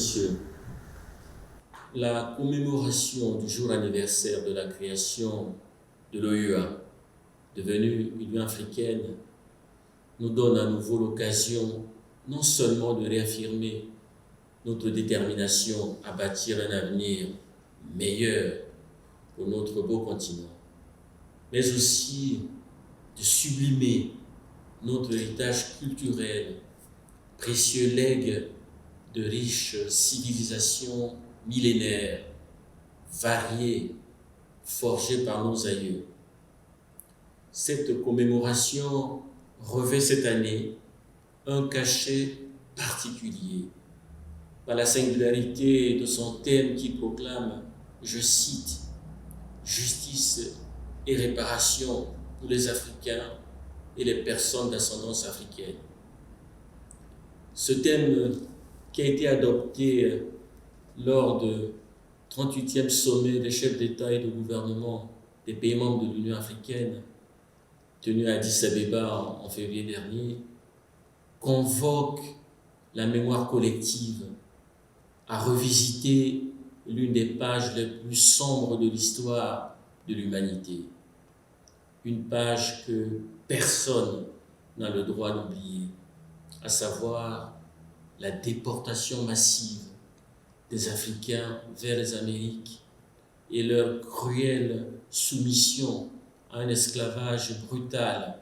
messieurs, la commémoration du jour anniversaire de la création de l'OUA, devenue Union africaine, nous donne à nouveau l'occasion non seulement de réaffirmer notre détermination à bâtir un avenir meilleur pour notre beau continent, mais aussi de sublimer notre héritage culturel, précieux legs de riches civilisations millénaires, variées, forgées par nos aïeux. Cette commémoration revêt cette année un cachet particulier par la singularité de son thème qui proclame, je cite, « Justice et réparation pour les Africains et les personnes d'ascendance africaine ». Ce thème qui a été adopté lors du 38e sommet des chefs d'État et de gouvernement des pays membres de l'Union africaine, tenu à Addis Abeba en février dernier, convoque la mémoire collective à revisiter l'une des pages les plus sombres de l'histoire de l'humanité. Une page que personne n'a le droit d'oublier, à savoir la déportation massive des Africains vers les Amériques et leur cruelle soumission à un esclavage brutal.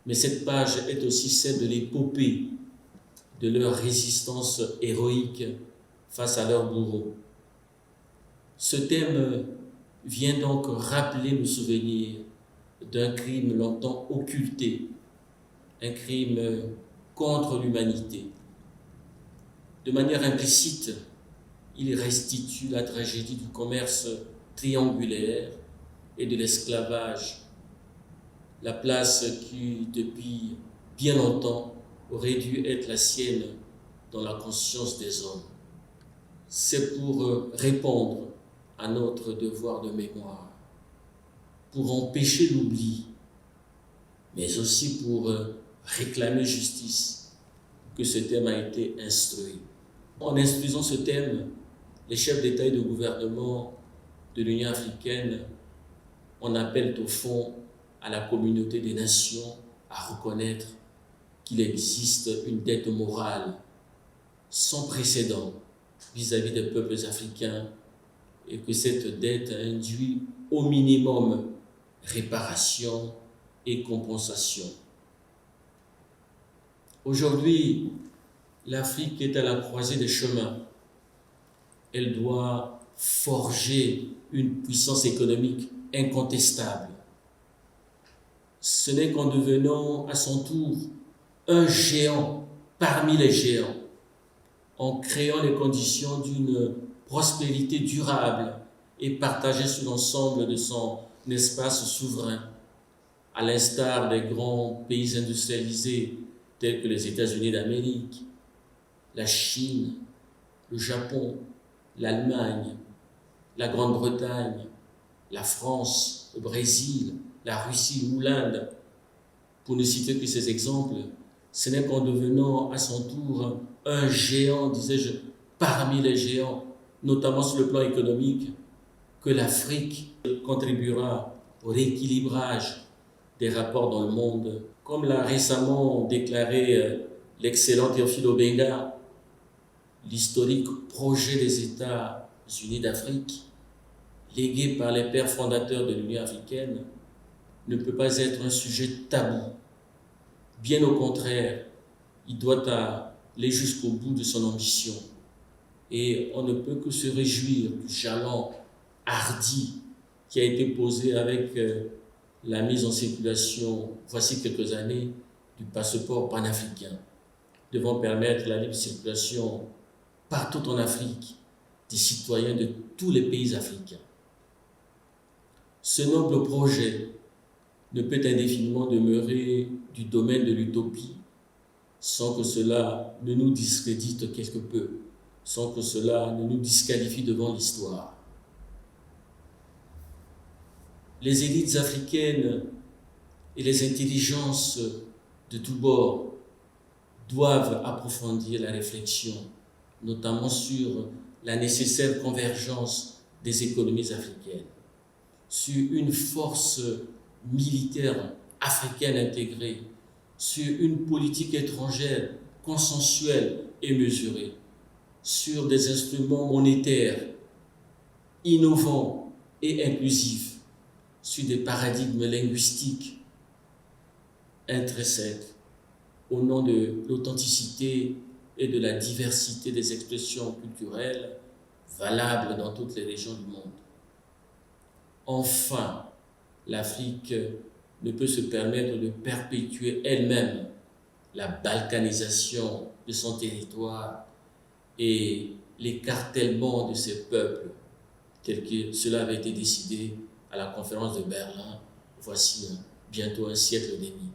Mais cette page est aussi celle de l'épopée de leur résistance héroïque face à leurs bourreaux. Ce thème vient donc rappeler le souvenir d'un crime longtemps occulté, un crime contre l'humanité. De manière implicite, il restitue la tragédie du commerce triangulaire et de l'esclavage, la place qui, depuis bien longtemps, aurait dû être la sienne dans la conscience des hommes. C'est pour répondre à notre devoir de mémoire, pour empêcher l'oubli, mais aussi pour réclamer justice, que ce thème a été instruit. En instruisant ce thème, les chefs d'État et de gouvernement de l'Union africaine en appellent au fond à la communauté des nations à reconnaître qu'il existe une dette morale sans précédent vis-à-vis des peuples africains et que cette dette induit au minimum réparation et compensation. Aujourd'hui, l'Afrique est à la croisée des chemins. Elle doit forger une puissance économique incontestable. Ce n'est qu'en devenant à son tour un géant parmi les géants, en créant les conditions d'une prospérité durable et partagée sur l'ensemble de son espace souverain, à l'instar des grands pays industrialisés tels que les États-Unis d'Amérique, la Chine, le Japon, l'Allemagne, la Grande-Bretagne, la France, le Brésil, la Russie ou l'Inde. Pour ne citer que ces exemples, ce n'est qu'en devenant à son tour un géant, disais-je, parmi les géants, notamment sur le plan économique, que l'Afrique contribuera au rééquilibrage des rapports dans le monde. Comme l'a récemment déclaré l'excellent Théophile Obenga, l'historique projet des États-Unis d'Afrique, légué par les pères fondateurs de l'Union africaine, ne peut pas être un sujet tabou. Bien au contraire, il doit aller jusqu'au bout de son ambition. Et on ne peut que se réjouir du jalon hardi qui a été posé avec la mise en circulation, voici quelques années, du passeport panafricain, devant permettre la libre circulation partout en Afrique des citoyens de tous les pays africains. Ce noble projet ne peut indéfiniment demeurer du domaine de l'utopie sans que cela ne nous discrédite quelque peu, sans que cela ne nous disqualifie devant l'histoire. Les élites africaines et les intelligences de tous bords doivent approfondir la réflexion notamment sur la nécessaire convergence des économies africaines, sur une force militaire africaine intégrée, sur une politique étrangère consensuelle et mesurée, sur des instruments monétaires innovants et inclusifs, sur des paradigmes linguistiques intrinsèques, au nom de l'authenticité et de la diversité des expressions culturelles valables dans toutes les régions du monde. Enfin, l'Afrique ne peut se permettre de perpétuer elle-même la balkanisation de son territoire et l'écartèlement de ses peuples, tel que cela avait été décidé à la conférence de Berlin, voici bientôt un siècle et demi.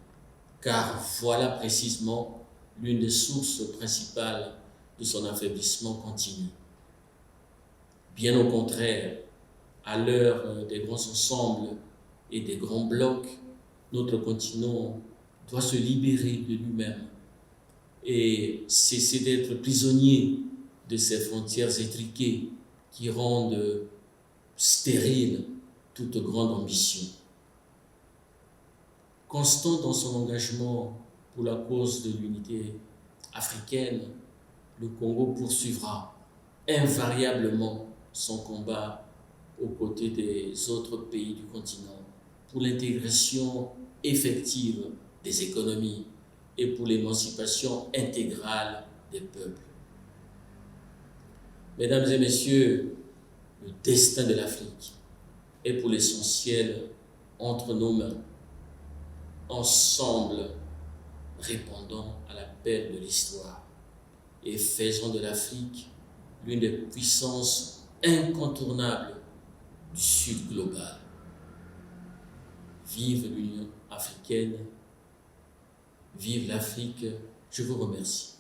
Car voilà précisément l'une des sources principales de son affaiblissement continu. Bien au contraire, à l'heure des grands ensembles et des grands blocs, notre continent doit se libérer de lui-même et cesser d'être prisonnier de ces frontières étriquées qui rendent stérile toute grande ambition. Constant dans son engagement pour la cause de l'unité africaine, le Congo poursuivra invariablement son combat aux côtés des autres pays du continent pour l'intégration effective des économies et pour l'émancipation intégrale des peuples. Mesdames et messieurs, le destin de l'Afrique est pour l'essentiel entre nos mains. Ensemble, répondons à l'appel de l'histoire et faisons de l'Afrique l'une des puissances incontournables du Sud global. Vive l'Union africaine, vive l'Afrique, je vous remercie.